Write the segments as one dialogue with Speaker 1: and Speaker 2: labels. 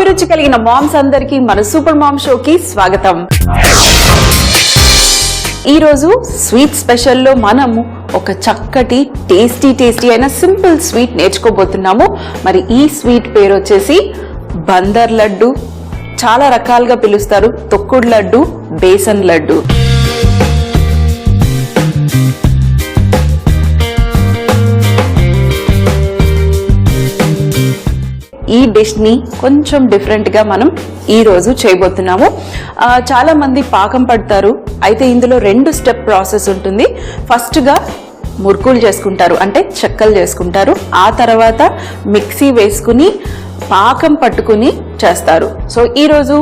Speaker 1: అభిరుచి కలిగిన మామ్స్ అందరికీ మన సూపర్ మామ్ షోకి స్వాగతం. ఈ రోజు స్వీట్ స్పెషల్లో మనము ఒక చక్కటి టేస్టీ అయిన సింపుల్ స్వీట్ నేర్చుకోబోతున్నాము. మరి ఈ స్వీట్ పేరు వచ్చేసి బందర్ లడ్డు, చాలా రకాలుగా పిలుస్తారు. తొక్కుడు లడ్డు, బేసన్ లడ్డు. ఈ డిష్ ని కొంచెం డిఫరెంట్ గా మనం ఈ రోజు చేయబోతున్నాము. చాలా మంది పాకం పడతారు, అయితే ఇందులో 2 స్టెప్ ప్రాసెస్ ఉంటుంది. ఫస్ట్ గా మురుకులు చేసుకుంటారు, అంటే చెక్కలు చేసుకుంటారు. ఆ తర్వాత మిక్సీ వేసుకుని పాకం పట్టుకుని చేస్తారు. సో ఈ రోజు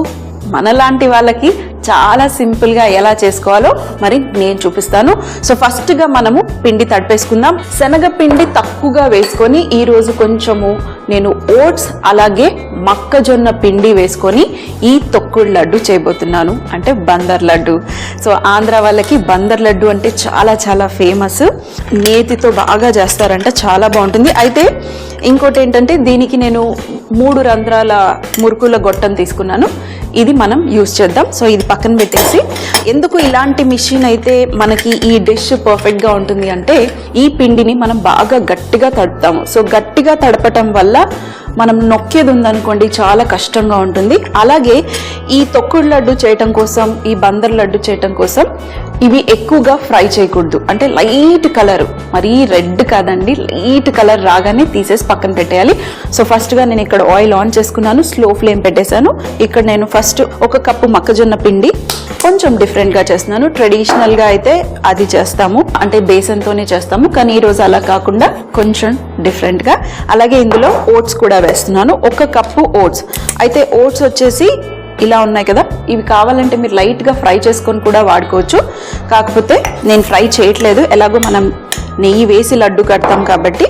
Speaker 1: మనలాంటి వాళ్ళకి చాలా సింపుల్ గా ఎలా చేసుకోవాలో మరి నేను చూపిస్తాను. సో ఫస్ట్ గా మనము పిండి తడిపేసుకుందాం. శనగపిండి తక్కువగా వేసుకొని ఈ రోజు కొంచెము నేను ఓట్స్ అలాగే మొక్కజొన్న పిండి వేసుకొని ఈ తొక్కుడు లడ్డు చేయబోతున్నాను, అంటే బందర్ లడ్డు. సో ఆంధ్ర వాళ్ళకి బందర్ లడ్డు అంటే చాలా ఫేమస్. నేతితో బాగా చేస్తారంట, చాలా బాగుంటుంది. అయితే ఇంకోటి ఏంటంటే దీనికి నేను 3 రంధ్రాల మురుకుల గొట్టం తీసుకున్నాను. ఇది మనం యూజ్ చేద్దాం. సో ఇది పక్కన పెట్టేసి, ఎందుకు ఇలాంటి మిషన్ అయితే మనకి ఈ డిష్ పర్ఫెక్ట్ గా ఉంటుంది అంటే ఈ పిండిని మనం బాగా గట్టిగా తడుపుతాము. సో గట్టిగా తడపటం వల్ల మనం నొక్కేది ఉందనుకోండి చాలా కష్టంగా ఉంటుంది. అలాగే ఈ తొక్కుడు లడ్డు చేయటం కోసం, ఈ బందర్ లడ్డు చేయటం కోసం ఇవి ఎక్కువగా ఫ్రై చేయకూడదు. అంటే లైట్ కలర్, మరీ రెడ్ కాదండి, లైట్ కలర్ రాగానే తీసేసి పక్కన పెట్టేయాలి. సో ఫస్ట్ గా నేను ఇక్కడ ఆయిల్ ఆన్ చేసుకున్నాను, స్లో ఫ్లేమ్ పెట్టేశాను. ఇక్కడ నేను ఫస్ట్ 1 కప్పు మొక్కజొన్న పిండి, కొంచెం డిఫరెంట్ గా చేస్తున్నాను. ట్రెడిషనల్ గా అయితే అది చేస్తాము, అంటే బేసన్ తోనే చేస్తాము, కానీ ఈ రోజు అలా కాకుండా కొంచెం డిఫరెంట్ గా. అలాగే ఇందులో ఓట్స్ కూడా వేస్తున్నాను, 1 కప్పు ఓట్స్. అయితే ఓట్స్ వచ్చేసి ఇలా ఉన్నాయి కదా, ఇవి కావాలంటే మీరు లైట్ గా ఫ్రై చేసుకొని కూడా వాడుకోవచ్చు. కాకపోతే నేను ఫ్రై చేయట్లేదు, ఎలాగో మనం నెయ్యి వేసి లడ్డు కడతాం కాబట్టి.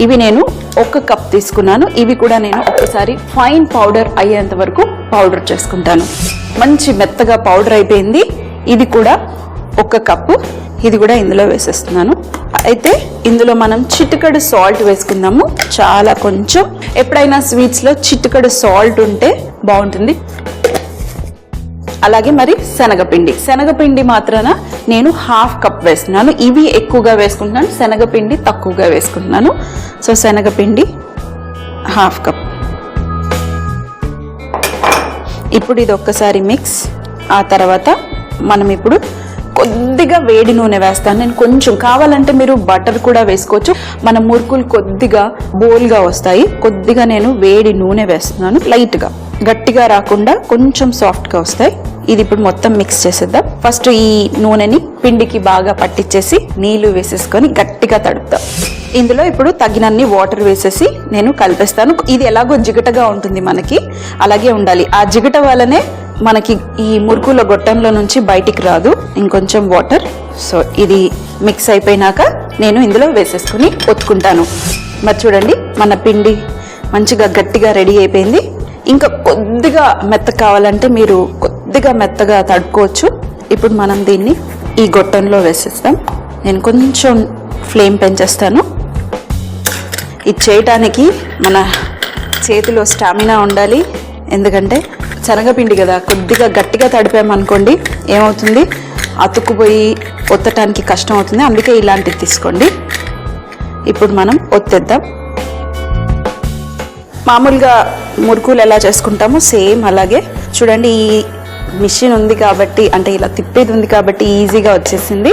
Speaker 1: ఇవి నేను 1 కప్ తీసుకున్నాను. ఇవి కూడా నేను ఒకసారి ఫైన్ పౌడర్ అయ్యేంత వరకు పౌడర్ చేసుకుంటాను. మంచి మెత్తగా పౌడర్ అయిపోయింది. ఇది కూడా 1 కప్పు, ఇది కూడా ఇందులో వేసేస్తున్నాను. అయితే ఇందులో మనం చిటికెడు సాల్ట్ వేసుకుందాము, చాలా కొంచెం. ఎప్పుడైనా స్వీట్స్ లో చిటికెడు సాల్ట్ ఉంటే బాగుంటుంది. అలాగే మరి శనగపిండి మాత్రాన నేను 1/2 కప్ వేస్తున్నాను. ఇవి ఎక్కువగా వేసుకుంటున్నాను, శనగపిండి తక్కువగా వేసుకుంటున్నాను. సో శనగపిండి 1/2 కప్. ఇప్పుడు ఇది ఒక్కసారి మిక్స్. ఆ తర్వాత మనం ఇప్పుడు కొద్దిగా వేడి నూనె వేస్తాను. నేను కొంచెం, కావాలంటే మీరు బటర్ కూడా వేసుకోవచ్చు. మన మురుకులు కొద్దిగా బోల్గా వస్తాయి. కొద్దిగా నేను వేడి నూనె వేస్తున్నాను, లైట్ గా, గట్టిగా రాకుండా కొంచెం సాఫ్ట్ గా వస్తాయి. ఇది ఇప్పుడు మొత్తం మిక్స్ చేసేద్దాం. ఫస్ట్ ఈ నూనెని పిండికి బాగా పట్టించేసి నీళ్లు వేసేసుకొని గట్టిగా తడుపుతాం. ఇందులో ఇప్పుడు తగినన్ని వాటర్ వేసేసి నేను కలిపేస్తాను. ఇది ఎలాగో జిగటగా ఉంటుంది, మనకి అలాగే ఉండాలి. ఆ జిగట వల్లనే మనకి ఈ మురుకుల గొట్టంలో నుంచి బయటికి రాదు. ఇంకొంచెం వాటర్. సో ఇది మిక్స్ అయిపోయినాక నేను ఇందులో వేసేసుకుని ఒత్తుకుంటాను. మరి చూడండి, మన పిండి మంచిగా గట్టిగా రెడీ అయిపోయింది. ఇంకా కొద్దిగా మెత్తగా కావాలంటే మీరు కొద్దిగా మెత్తగా తడుపుకోవచ్చు. ఇప్పుడు మనం దీన్ని ఈ గొట్టంలో వేసేస్తాం. నేను కొంచెం ఫ్లేమ్ పెంచేస్తాను. ఇది చేయటానికి మన చేతిలో స్టామినా ఉండాలి. ఎందుకంటే శనగపిండి కదా, కొద్దిగా గట్టిగా తడిపామనుకోండి ఏమవుతుంది, అతుక్కుపోయి ఒత్తటానికి కష్టం అవుతుంది. అందుకే ఇలాంటివి తీసుకోండి. ఇప్పుడు మనం ఒత్తేద్దాం. మామూలుగా మురుకులు ఎలా చేసుకుంటామో సేమ్ అలాగే. చూడండి, ఈ మిషన్ ఉంది కాబట్టి, అంటే ఇలా తిప్పేది ఉంది కాబట్టి ఈజీగా వచ్చేసింది.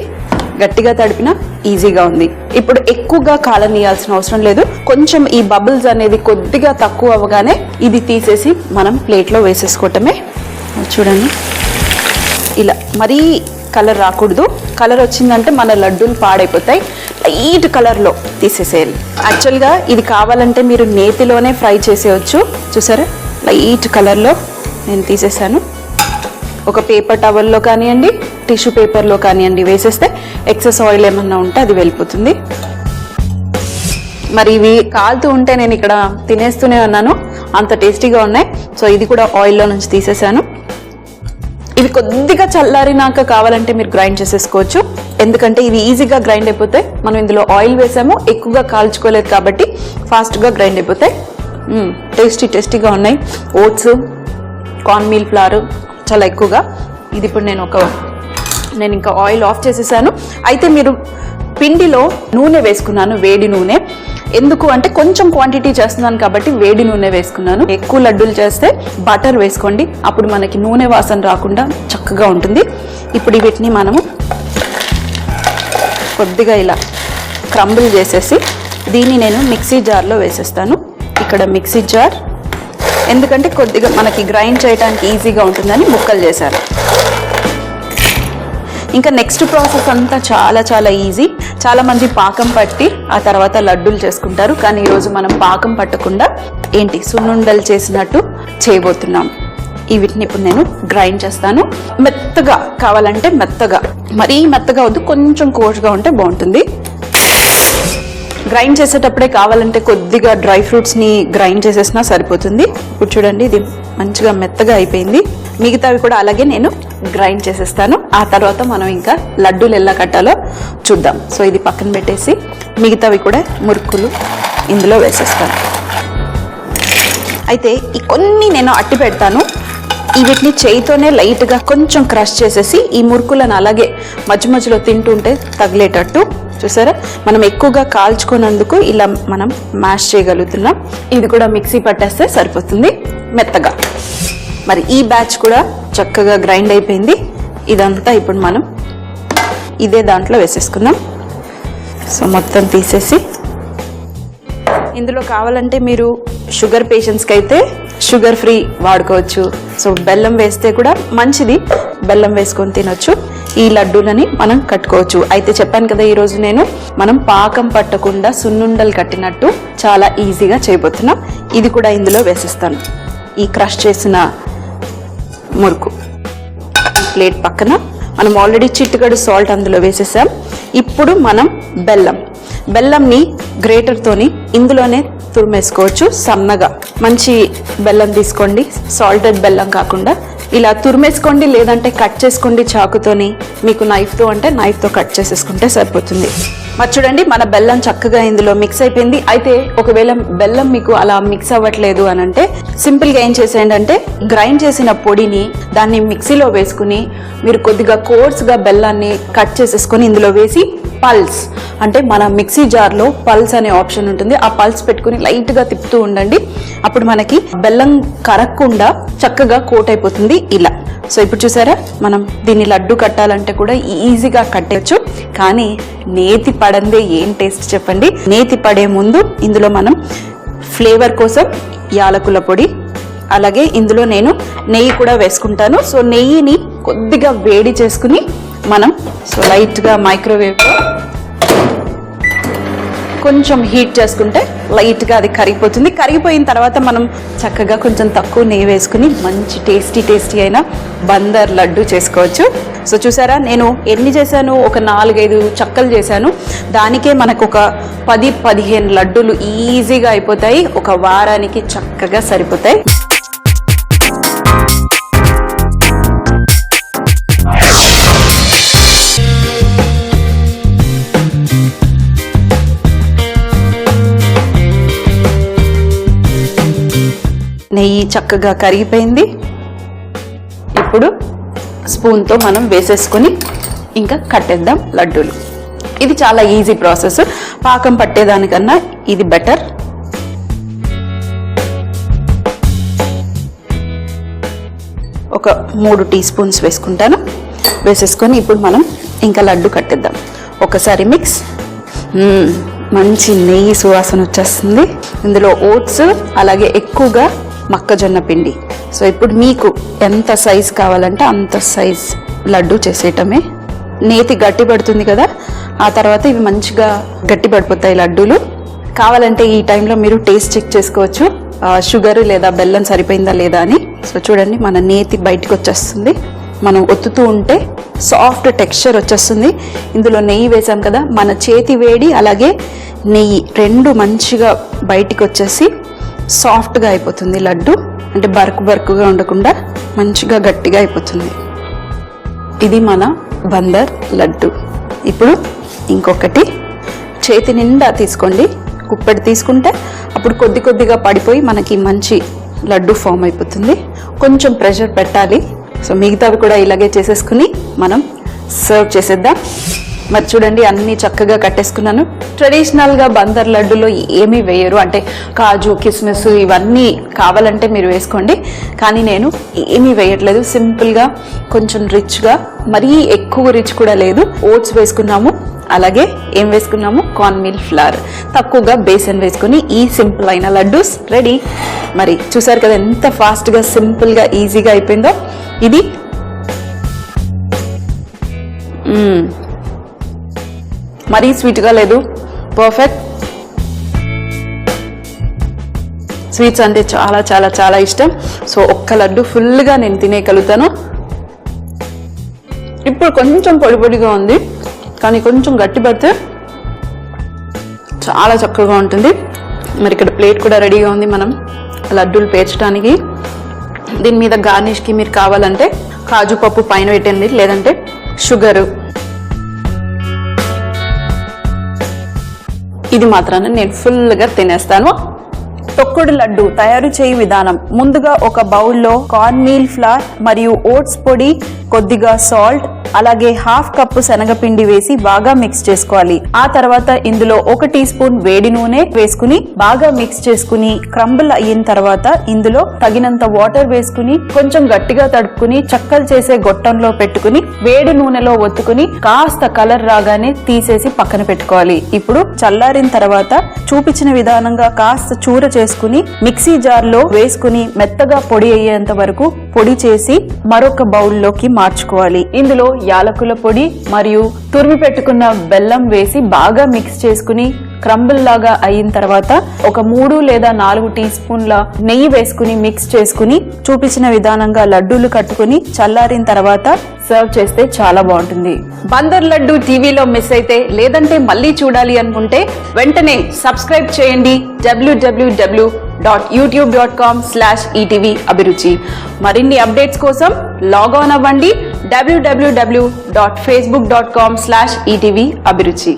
Speaker 1: గట్టిగా తడిపినా ఈజీగా ఉంది. ఇప్పుడు ఎక్కువగా కాలనీయాల్సిన అవసరం లేదు. కొంచెం ఈ బబుల్స్ అనేది కొద్దిగా తక్కువ అవ్వగానే ఇది తీసేసి మనం ప్లేట్లో వేసేసుకోవటమే. చూడండి, ఇలా మరీ కలర్ రాకూడదు. కలర్ వచ్చిందంటే మన లడ్డూలు పాడైపోతాయి. లైట్ కలర్లో తీసేసేయాలి. యాక్చువల్గా ఇది కావాలంటే మీరు నేతిలోనే ఫ్రై చేసేయచ్చు. చూసారా, లైట్ కలర్లో నేను తీసేసాను. ఒక పేపర్ టవల్లో కానివ్వండి, టిష్యూ పేపర్లో కానివ్వండి వేసేస్తే ఎక్సెస్ ఆయిల్ ఏమన్నా ఉంటే అది వెళ్ళిపోతుంది. మరి ఇవి కాలుతూ ఉంటే నేను ఇక్కడ తినేస్తూనే ఉన్నాను, అంత టేస్టీగా ఉన్నాయి. సో ఇది కూడా ఆయిల్లో నుంచి తీసేసాను. ఇవి కొద్దిగా చల్లారినాక కావాలంటే మీరు గ్రైండ్ చేసేసుకోవచ్చు. ఎందుకంటే ఇవి ఈజీగా గ్రైండ్ అయిపోతాయి. మనం ఇందులో ఆయిల్ వేసాము, ఎక్కువగా కాల్చుకోలేదు కాబట్టి ఫాస్ట్గా గ్రైండ్ అయిపోతాయి. టేస్టీగా ఉన్నాయి. ఓట్స్, కార్న్ మీల్ ఫ్లవర్ చాలా ఎక్కువగా. ఇది ఇప్పుడు నేను ఇంకా ఆయిల్ ఆఫ్ చేసేసాను. అయితే మీరు పిండిలో నూనె వేసుకున్నాను, వేడి నూనె. ఎందుకు అంటే కొంచెం క్వాంటిటీ చేస్తున్నాను కాబట్టి వేడి నూనె వేసుకున్నాను. ఎక్కువ లడ్డూలు చేస్తే బటర్ వేసుకోండి, అప్పుడు మనకి నూనె వాసన రాకుండా చక్కగా ఉంటుంది. ఇప్పుడు వీటిని మనము కొద్దిగా ఇలా క్రంబుల్ చేసేసి దీన్ని నేను మిక్సీ జార్లో వేసేస్తాను. ఇక్కడ మిక్సీ జార్, ఎందుకంటే కొద్దిగా మనకి గ్రైండ్ చేయడానికి ఈజీగా ఉంటుందని ముక్కలు చేశాను. ఇంకా నెక్స్ట్ ప్రాసెస్ అంతా చాలా ఈజీ. చాలా మంది పాకం పట్టి ఆ తర్వాత లడ్డూలు చేసుకుంటారు, కానీ ఈరోజు మనం పాకం పట్టకుండా సున్నుండలు చేసినట్టు చేయబోతున్నాం. వీటిని ఇప్పుడు నేను గ్రైండ్ చేస్తాను. మెత్తగా కావాలంటే మెత్తగా, మరీ మెత్తగా వద్దు, కొంచెం కోర్స్గా ఉంటే బాగుంటుంది. గ్రైండ్ చేసేటప్పుడే కావాలంటే కొద్దిగా డ్రై ఫ్రూట్స్ని గ్రైండ్ చేసేసినా సరిపోతుంది. ఇప్పుడు చూడండి, ఇది మంచిగా మెత్తగా అయిపోయింది. మిగతావి కూడా అలాగే నేను గ్రైండ్ చేసేస్తాను. ఆ తర్వాత మనం ఇంకా లడ్డూలు ఎలా కట్టాలో చూద్దాం. సో ఇది పక్కన పెట్టేసి మిగతావి కూడా మురుకులు ఇందులో వేసేస్తాను. అయితే ఈ కొన్ని నేను అట్టి పెడతాను. వీటిని చేయితోనే లైట్గా కొంచెం క్రష్ చేసేసి ఈ మురుకులను అలాగే మధ్యలో తింటుంటే తగిలేటట్టు, చూసారా, మనం ఎక్కువగా కాల్చుకున్నందుకు ఇలా మనం మ్యాష్ చేయగలుగుతున్నాం. ఇది కూడా మిక్సీ పట్టేస్తే సరిపోతుంది మెత్తగా. మరి ఈ బ్యాచ్ కూడా చక్కగా గ్రైండ్ అయిపోయింది. ఇదంతా ఇప్పుడు మనం ఇదే దాంట్లో వేసేసుకుందాం. సో మొత్తం తీసేసి ఇందులో కావాలంటే మీరు షుగర్ పేషెంట్స్కి అయితే షుగర్ ఫ్రీ వాడుకోవచ్చు. సో బెల్లం వేస్తే కూడా మంచిది, బెల్లం వేసుకొని తినొచ్చు. ఈ లడ్డూలని మనం కట్టుకోవచ్చు. అయితే చెప్పాను కదా, ఈరోజు మనం పాకం పట్టకుండా సున్నుండలు కట్టినట్టు చాలా ఈజీగా చేయబోతున్నాం. ఇది కూడా ఇందులో వేసేస్తాను, ఈ క్రష్ చేసిన మురుకు. ప్లేట్ పక్కన మనం ఆల్రెడీ చిటికెడు సాల్ట్ అందులో వేసేసాం. ఇప్పుడు మనం బెల్లంని గ్రేటర్తోని ఇందులోనే తురిమేసుకోవచ్చు సన్నగా. మంచి బెల్లం తీసుకోండి, సాల్టెడ్ బెల్లం కాకుండా. ఇలా తురిమేసుకోండి, లేదంటే కట్ చేసుకోండి చాకుతోని. మీకు నైఫ్తో అంటే నైఫ్తో కట్ చేసేసుకుంటే సరిపోతుంది. మరి చూడండి, మన బెల్లం చక్కగా ఇందులో మిక్స్ అయిపోయింది. అయితే ఒకవేళ బెల్లం మీకు అలా మిక్స్ అవ్వట్లేదు అని అంటే సింపుల్గా ఏం చేసేయండి అంటే, గ్రైండ్ చేసిన పొడిని దాన్ని మిక్సీలో వేసుకుని మీరు కొద్దిగా కోర్స్గా బెల్లాన్ని కట్ చేసేసుకొని ఇందులో వేసి పల్స్, అంటే మన మిక్సీ జార్లో పల్స్ అనే ఆప్షన్ ఉంటుంది, ఆ పల్స్ పెట్టుకుని లైట్గా తిప్పుతూ ఉండండి. అప్పుడు మనకి బెల్లం కరగకుండా చక్కగా కోట్ అయిపోతుంది ఇలా. సో ఇప్పుడు చూసారా, మనం దీన్ని లడ్డు కట్టాలంటే కూడా ఈజీగా కట్టేయచ్చు. కానీ నేతి పడందే ఏం టేస్ట్ చెప్పండి. నేతి పడే ముందు ఇందులో మనం ఫ్లేవర్ కోసం యాలకుల పొడి, అలాగే ఇందులో నేను నెయ్యి కూడా వేసుకుంటాను. సో నెయ్యిని కొద్దిగా వేడి చేసుకుని మనం లైట్గా మైక్రోవేవ్లో కొంచెం హీట్ చేసుకుంటే లైట్గా అది కరిగిపోతుంది. కరిగిపోయిన తర్వాత మనం చక్కగా కొంచెం తక్కువ నెయ్యి వేసుకుని మంచి టేస్టీ అయిన బందర్ లడ్డు చేసుకోవచ్చు. సో చూసారా, నేను ఎన్ని చేశాను, ఒక 4-5 చక్కలు చేశాను. దానికే మనకు ఒక 10-15 లడ్డూలు ఈజీగా అయిపోతాయి. ఒక వారానికి చక్కగా సరిపోతాయి. నెయ్యి చక్కగా కరిగిపోయింది. ఇప్పుడు స్పూన్తో మనం వేసేసుకొని ఇంకా కట్టేద్దాం లడ్డూలు. ఇది చాలా ఈజీ ప్రాసెస్. పాకం పట్టేదానికన్నా ఇది బెటర్. ఒక 3 టీ స్పూన్స్ వేసుకుంటాను. వేసేసుకొని ఇప్పుడు మనం ఇంకా లడ్డు కట్టేద్దాం. ఒకసారి మిక్స్. మంచి నెయ్యి సువాసన వచ్చేస్తుంది. ఇందులో ఓట్స్, అలాగే ఎక్కువగా మొక్కజొన్న పిండి. సో ఇప్పుడు మీకు ఎంత సైజ్ కావాలంటే అంత సైజ్ లడ్డు చేసేయటమే. నేతి గట్టి పడుతుంది కదా, ఆ తర్వాత ఇవి మంచిగా గట్టి పడిపోతాయి లడ్డూలు. కావాలంటే ఈ టైంలో మీరు టేస్ట్ చెక్ చేసుకోవచ్చు, షుగర్ లేదా బెల్లం సరిపోయిందా లేదా అని. సో చూడండి, మన నేతి బయటకు వచ్చేస్తుంది. మనం ఒత్తుతూ ఉంటే సాఫ్ట్ టెక్స్చర్ వచ్చేస్తుంది. ఇందులో నెయ్యి వేసాం కదా, మన చేతి వేడి అలాగే నెయ్యి రెండు మంచిగా బయటికి వచ్చేసి సాఫ్ట్గా అయిపోతుంది లడ్డు. అంటే బరుకుగా ఉండకుండా మంచిగా గట్టిగా అయిపోతుంది. ఇది మన బందర్ లడ్డు. ఇప్పుడు ఇంకొకటి చేతి నిండా తీసుకోండి. కుప్పెడు తీసుకుంటే అప్పుడు కొద్ది కొద్దిగా పడిపోయి మనకి మంచి లడ్డు ఫామ్ అయిపోతుంది. కొంచెం ప్రెషర్ పెట్టాలి. సో మిగతావి కూడా ఇలాగే చేసేసుకుని మనం సర్వ్ చేసేద్దాం. మరి చూడండి అన్నీ చక్కగా కట్టేసుకున్నాను. ట్రెడిషనల్గా బందర్ లడ్డులో ఏమీ వేయరు, అంటే కాజు కిస్మిస్ ఇవన్నీ కావాలంటే మీరు వేసుకోండి, కానీ నేను ఏమీ వేయట్లేదు. సింపుల్గా కొంచెం రిచ్గా, మరీ ఎక్కువ రిచ్ కూడా లేదు. ఓట్స్ వేసుకున్నాము, అలాగే ఏం వేసుకున్నాము, కార్న్ మీల్ ఫ్లవర్, తక్కువగా బేసన్ వేసుకుని ఈ సింపుల్ అయిన లడ్డూస్ రెడీ. మరి చూసారు కదా ఎంత ఫాస్ట్గా సింపుల్గా ఈజీగా అయిపోయిందో. ఇది మరీ స్వీట్గా లేదు, పర్ఫెక్ట్. స్వీట్స్ అంటే చాలా చాలా చాలా ఇష్టం. సో ఒక్క లడ్డు ఫుల్గా నేను తినేయగలుగుతాను. ఇప్పుడు కొంచెం పొడి పొడిగా ఉంది, కానీ కొంచెం గట్టి పడితే చాలా చక్కగా ఉంటుంది. మరి ఇక్కడ ప్లేట్ కూడా రెడీగా ఉంది మనం లడ్డూలు పేర్చడానికి. దీని మీద గార్నిష్కి మీరు కావాలంటే కాజు పప్పు పైన పెట్టండి, లేదంటే షుగరు. ఇది మాత్రాన నేను ఫుల్గా తినేస్తాను. తొక్కుడు లడ్డు తయారు చేయు విధానం: ముందుగా ఒక బౌల్లో కార్న్ మీల్ ఫ్లవర్ మరియు ఓట్స్ పొడి, కొద్దిగా సాల్ట్, అలాగే హాఫ్ కప్పు శనగపిండి వేసి బాగా మిక్స్ చేసుకోవాలి. ఆ తర్వాత ఇందులో 1 టీ స్పూన్ వేడి నూనె వేసుకుని బాగా మిక్స్ చేసుకుని క్రంబుల్ అయిన తర్వాత ఇందులో తగినంత వాటర్ వేసుకుని కొంచెం గట్టిగా తడుపుకుని చక్కలు చేసే గొట్టంలో పెట్టుకుని వేడి నూనెలో ఒత్తుకుని కాస్త కలర్ రాగానే తీసేసి పక్కన పెట్టుకోవాలి. ఇప్పుడు చల్లారిన తర్వాత చూపించిన విధానంగా కాస్త చూర చేసుకుని మిక్సీ జార్లో వేసుకుని మెత్తగా పొడి అయ్యేంత వరకు పొడి చేసి మరొక బౌల్లోకి మార్చుకోవాలి. ఇందులో యాలకుల పొడి మరియు తురిమి పెట్టుకున్న బెల్లం వేసి బాగా మిక్స్ చేసుకుని క్రంబుల్ లాగా అయిన తర్వాత ఒక 3 లేదా 4 టీ స్పూన్ల నెయ్యి వేసుకుని మిక్స్ చేసుకుని చూపించిన విధానంగా లడ్డూలు కట్టుకుని చల్లారిన తర్వాత సర్వ్ చేస్తే చాలా బాగుంటుంది. బందర్ లడ్డు టీవీలో మిస్ అయితే, లేదంటే మళ్ళీ చూడాలి అనుకుంటే వెంటనే సబ్స్క్రైబ్ చేయండి www.youtube.com/etv అభిరుచి. మరిన్ని అప్డేట్స్ కోసం లాగ్ ఆన్ అవ్వండి www.facebook.com/etv అభిరుచి.